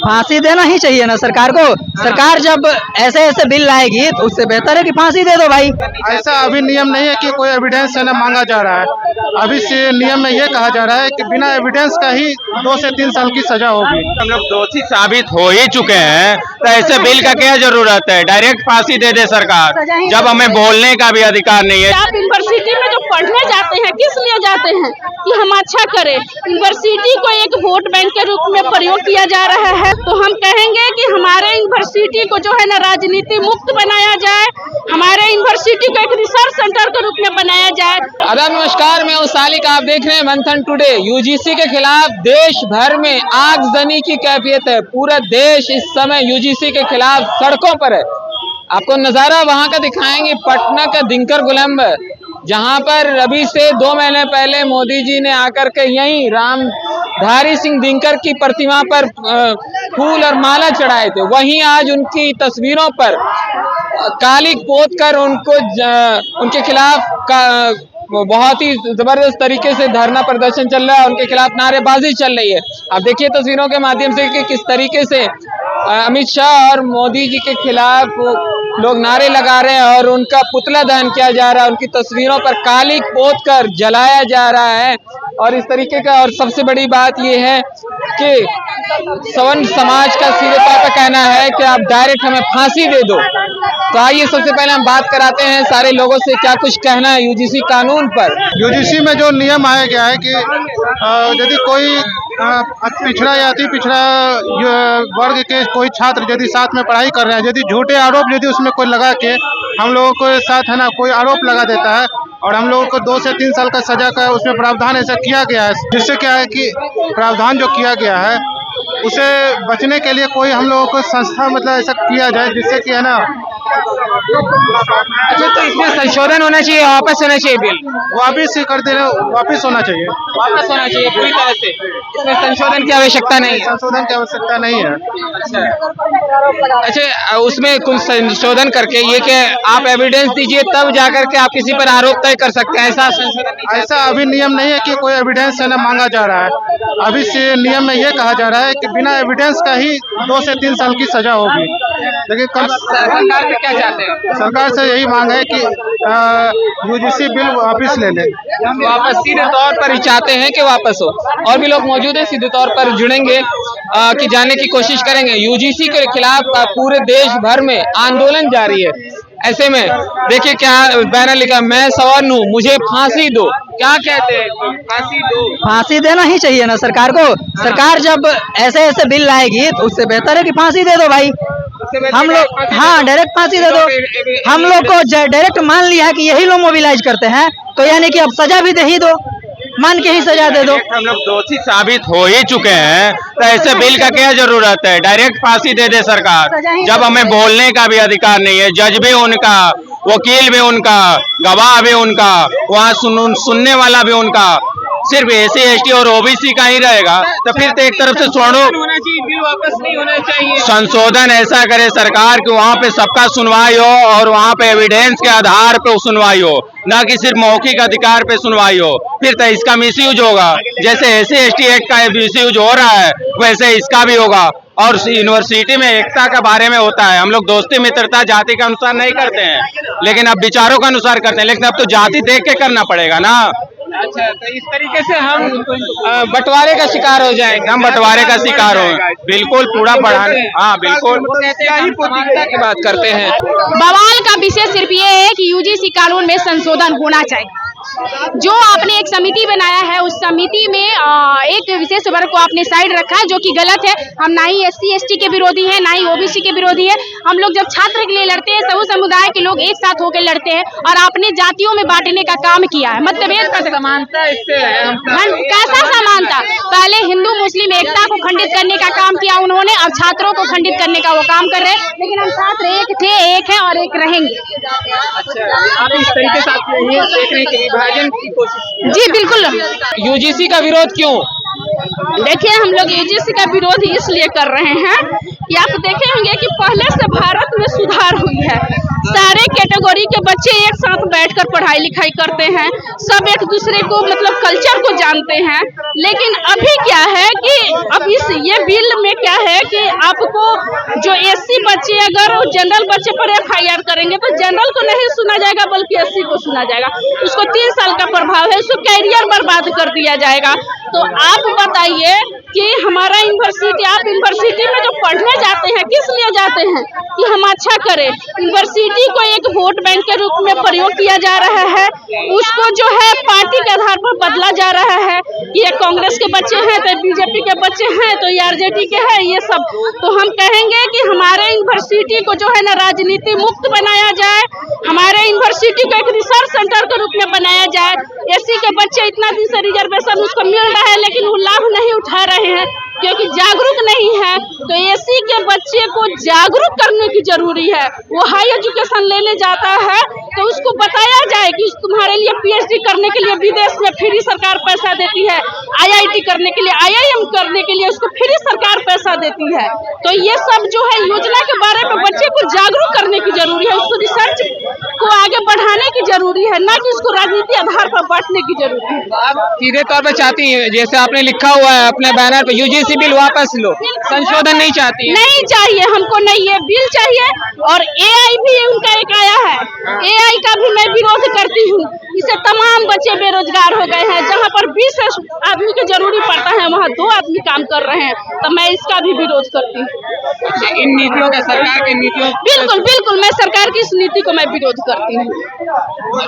फांसी देना ही चाहिए ना सरकार को। सरकार जब ऐसे ऐसे बिल लाएगी तो उससे बेहतर है कि फांसी दे दो भाई। ऐसा अभी नियम नहीं है कि कोई एविडेंस है ना मांगा जा रहा है। अभी से नियम में ये कहा जा रहा है कि बिना एविडेंस का ही 2 से 3 साल की सजा होगी। हम लोग दोषी साबित हो ही चुके हैं, तो ऐसे बिल का क्या जरूरत है। डायरेक्ट फांसी दे दे सरकार, जब हमें बोलने का भी अधिकार नहीं है। आप यूनिवर्सिटी में जो पढ़ने जाते हैं किस लिए जाते हैं कि हम अच्छा करें। यूनिवर्सिटी को एक वोट बैंक के रूप में प्रयोग किया जा रहा है, तो हम कहेंगे कि हमारे यूनिवर्सिटी को जो है ना राजनीति मुक्त बनाया जाए, हमारे यूनिवर्सिटी को एक रिसर्च सेंटर के रूप में बनाया जाए। आदाब नमस्कार, मैं सालिक, आप देख रहे हैं मंथन टुडे। यूजीसी के खिलाफ देश भर में आगजनी की कैफियत है। पूरा देश इस समय यूजीसी के खिलाफ सड़कों पर है। आपको नजारा वहां का दिखाएंगे, पटना का दिनकर गोलंबर, जहां पर अभी से 2 महीने पहले मोदी जी ने आकर के यहीं रामधारी सिंह दिनकर की प्रतिमा पर फूल और माला चढ़ाए थे। वहीं आज उनकी तस्वीरों पर काली पोत कर उनके खिलाफ बहुत ही जबरदस्त तरीके से धरना प्रदर्शन चल रहा है, उनके खिलाफ नारेबाजी चल रही है। आप देखिए तस्वीरों के माध्यम से कि किस तरीके से अमित शाह और मोदी जी के खिलाफ लोग नारे लगा रहे हैं और उनका पुतला दहन किया जा रहा है, उनकी तस्वीरों पर काली पोत कर जलाया जा रहा है। और इस तरीके का, और सबसे बड़ी बात यह है कि सवर्ण समाज का सीधे तौर पर कहना है कि आप डायरेक्ट हमें फांसी दे दो। तो आइए सबसे पहले हम बात कराते हैं सारे लोगों से क्या कुछ कहना है यूजीसी कानून पर। यूजीसी में जो नियम आया गया है कि यदि कोई पिछड़ा या अति पिछड़ा वर्ग के कोई छात्र यदि साथ में पढ़ाई कर रहे हैं, यदि झूठे आरोप यदि उसमें कोई लगा के हम लोगों के साथ है ना कोई आरोप लगा देता है और हम लोगों को 2 से 3 साल का सजा का उसमें प्रावधान ऐसा किया गया है, जिससे क्या है कि प्रावधान जो किया गया है उसे बचने के लिए कोई हम लोगों को संस्था मतलब ऐसा किया जाए जिससे कि है ना। अच्छा, तो इसमें संशोधन होना चाहिए, वापस होना चाहिए बिल, वापस ही कर देना, वापस होना चाहिए, वापस होना चाहिए पूरी तरह से। इसमें संशोधन की आवश्यकता नहीं है। संशोधन की आवश्यकता नहीं है। अच्छा, उसमें कुछ संशोधन करके ये कि आप एविडेंस दीजिए तब जाकर के आप किसी पर आरोप तय कर सकते हैं, ऐसा संशोधन। ऐसा अभी नियम नहीं है कि कोई एविडेंस है ना मांगा जा रहा है। अभी से नियम में ये कहा जा रहा है कि बिना एविडेंस का ही 2 से 3 साल की सजा होगी। लेकिन सरकार से क्या चाहते हैं? सरकार से यही मांग है कि यूजीसी बिल वापस ले ले। वापस सीधे तौर पर ही चाहते हैं कि वापस हो। और भी लोग मौजूद हैं, सीधे तौर पर जुड़ेंगे कि जानने की कोशिश करेंगे। यूजीसी के खिलाफ पूरे देश भर में आंदोलन जारी है। ऐसे में देखिए क्या बैनर लिखा, मैं सवर्ण हूँ मुझे फांसी दो। क्या कहते हैं? फांसी दो। फांसी देना ही चाहिए ना सरकार को। सरकार जब ऐसे ऐसे बिल लाएगी तो उससे बेहतर है कि फांसी दे दो भाई। हम लोग हाँ डायरेक्ट फांसी दे दो। हम लोग को डायरेक्ट मान लिया है कि यही लोग मोबिलाइज करते हैं, तो यानी कि अब सजा भी दे ही दो, मान के ही सजा दे दो। हम लोग दोषी साबित हो ही चुके हैं, तो ऐसे बिल का क्या जरूरत है। डायरेक्ट फांसी दे दे सरकार, जब हमें बोलने का भी अधिकार नहीं है। जज भी उनका, वकील भी उनका, गवाह भी उनका, वहाँ सुनने वाला भी उनका, सिर्फ SC ST और OBC का ही रहेगा। तो फिर तो एक तरफ से छोड़ो, बिल वापस नहीं होना चाहिए। संशोधन ऐसा करे सरकार कि वहाँ पे सबका सुनवाई हो और वहाँ पे एविडेंस के आधार पे सुनवाई हो, न कि सिर्फ मौखिक अधिकार पे सुनवाई हो। फिर तो इसका मिसयूज होगा। जैसे SC ST एक्ट का मिसयूज हो रहा है वैसे इसका भी होगा। और यूनिवर्सिटी में एकता के बारे में होता है, हम लोग दोस्ती मित्रता जाति के अनुसार नहीं करते हैं, लेकिन अब विचारों के अनुसार करते हैं। लेकिन अब तो जाति देख के करना पड़ेगा ना। अच्छा, तो इस तरीके से हम बंटवारे का शिकार हो जाएंगे। हम बंटवारे का शिकार हो, बिल्कुल पूरा बढ़ाने। हाँ बिल्कुल, की बात करते हैं। बवाल का विषय सिर्फ ये है कि यूजीसी कानून में संशोधन होना चाहिए। जो आपने एक समिति बनाया है, उस समिति में एक विशेष वर्ग को आपने साइड रखा है, जो कि गलत है। हम ना ही SC ST के विरोधी हैं, ना ही OBC के विरोधी है। हम लोग जब छात्र के लिए लड़ते हैं, सब समुदाय के लोग एक साथ होकर लड़ते हैं और आपने जातियों में बांटने का काम किया है। मतभेद का समानता इससे है। कैसा समानता? पहले हिंदू मुस्लिम एकता को खंडित करने का काम किया उन्होंने, अब छात्रों को खंडित करने का वो काम कर रहे हैं। लेकिन हम छात्र एक थे, एक है और एक रहेंगे। अच्छा, आप इस तरीके से ये देख रहे हैं कि विभाजन की कोशिश। जी बिल्कुल। यूजीसी का विरोध क्यों? देखिए, हम लोग यूजीसी का विरोध इसलिए कर रहे हैं कि आप देखे होंगे कि पहले से भारत में सुधार हुई है। सारे कैटेगरी के बच्चे एक साथ बैठकर पढ़ाई लिखाई करते हैं, सब एक दूसरे को मतलब कल्चर को जानते हैं। लेकिन अभी क्या है कि अब ये बिल में क्या है कि आपको जो एससी बच्चे अगर जनरल बच्चे पर FIR करेंगे तो जनरल को नहीं सुना जाएगा बल्कि एससी को सुना जाएगा। उसको 3 साल का प्रभाव है, उसको कैरियर बर्बाद कर दिया जाएगा। तो आप बताइए कि हमारा यूनिवर्सिटी, आप यूनिवर्सिटी में जो पढ़ने जाते हैं किस लिए जाते हैं? कि हम अच्छा करें। यूनिवर्सिटी को एक वोट बैंक के रूप में प्रयोग किया जा रहा है, उसको जो है पार्टी के आधार पर बदला जा रहा है कि ये कांग्रेस के बच्चे हैं तो बीजेपी के बच्चे हैं तो ये आरजेडी के हैं, ये सब। तो हम कहेंगे कि हमारे यूनिवर्सिटी को जो है ना राजनीति मुक्त बनाया जाए, हमारे यूनिवर्सिटी को एक रिसर्च सेंटर के रूप में बनाया जाए। एससी के बच्चे इतना दिन से रिजर्वेशन उसको मिल रहा है लेकिन वो लाभ नहीं उठा रहे हैं क्योंकि जागरूक नहीं है। तो एससी के बच्चे को जागरूक करने की जरूरी है। वो हाई एजुकेशन लेने जाता है तो उसको बताया जाए कि तुम्हारे लिए PhD करने के लिए विदेश में फ्री सरकार पैसा देती है, IIT करने के लिए, IIM करने के लिए उसको फ्री सरकार पैसा देती है। तो ये सब जो है योजना के बारे में बच्चे को जागरूक करने की जरूरी है, उसको रिसर्च को आगे बढ़ाने की जरूरी है, ना कि उसको राजनीति आधार पर बांटने की जरूरी है। आप सीधे तौर पर चाहती हैं, जैसे आपने लिखा हुआ है अपने बैनर पे, UGC बिल वापस लो, संशोधन नहीं चाहती है? नहीं चाहिए, हमको नहीं, ये बिल चाहिए। और AI भी उनका एक आया है, AI का भी मैं विरोध करती हूँ। इससे तमाम बच्चे बेरोजगार हो गए हैं। जहाँ पर 20 आदमी की जरूरी पड़ता है वहाँ 2 आदमी काम कर रहे हैं, तो मैं इसका भी विरोध करती हूँ। इन नीतियों का, सरकार की नीतियों, बिल्कुल बिल्कुल, मैं सरकार की इस नीति को मैं विरोध करती हूँ।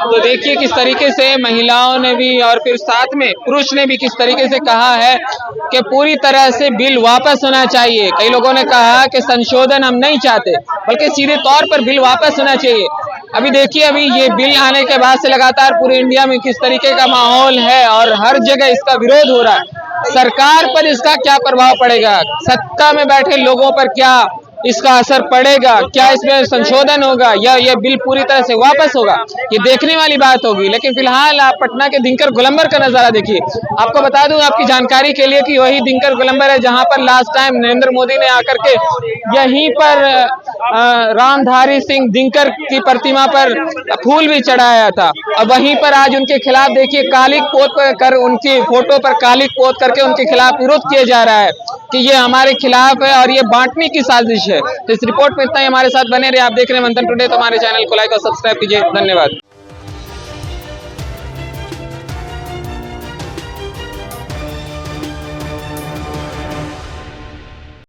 तो देखिए किस तरीके से महिलाओं ने भी और फिर साथ में पुरुष ने भी किस तरीके से कहा है कि पूरी तरह से बिल वापस होना चाहिए। कई लोगों ने कहा कि संशोधन हम नहीं चाहते, बल्कि सीधे तौर पर बिल वापस होना चाहिए। अभी देखिए, अभी ये बिल आने के बाद से लगातार पूरे इंडिया में किस तरीके का माहौल है और हर जगह इसका विरोध हो रहा है। सरकार पर इसका क्या प्रभाव पड़ेगा, सत्ता में बैठे लोगों पर क्या इसका असर पड़ेगा, क्या इसमें संशोधन होगा या ये बिल पूरी तरह से वापस होगा, ये देखने वाली बात होगी। लेकिन फिलहाल आप पटना के दिनकर गोलंबर का नजारा देखिए। आपको बता दूं आपकी जानकारी के लिए कि वही दिनकर गोलंबर है जहां पर लास्ट टाइम नरेंद्र मोदी ने आकर के यहीं पर रामधारी सिंह दिनकर की प्रतिमा पर फूल भी चढ़ाया था। और वहीं पर आज उनके खिलाफ देखिए कालिक पोत कर, उनकी फोटो पर कालिक पोत करके उनके खिलाफ विरोध किया जा रहा है कि ये हमारे खिलाफ है और ये बांटने की साजिश है। तो इस रिपोर्ट में इतना ही, हमारे साथ बने रहे। आप देख रहे हैं मंथन टुडे, तो हमारे चैनल को लाइक और सब्सक्राइब कीजिए। धन्यवाद।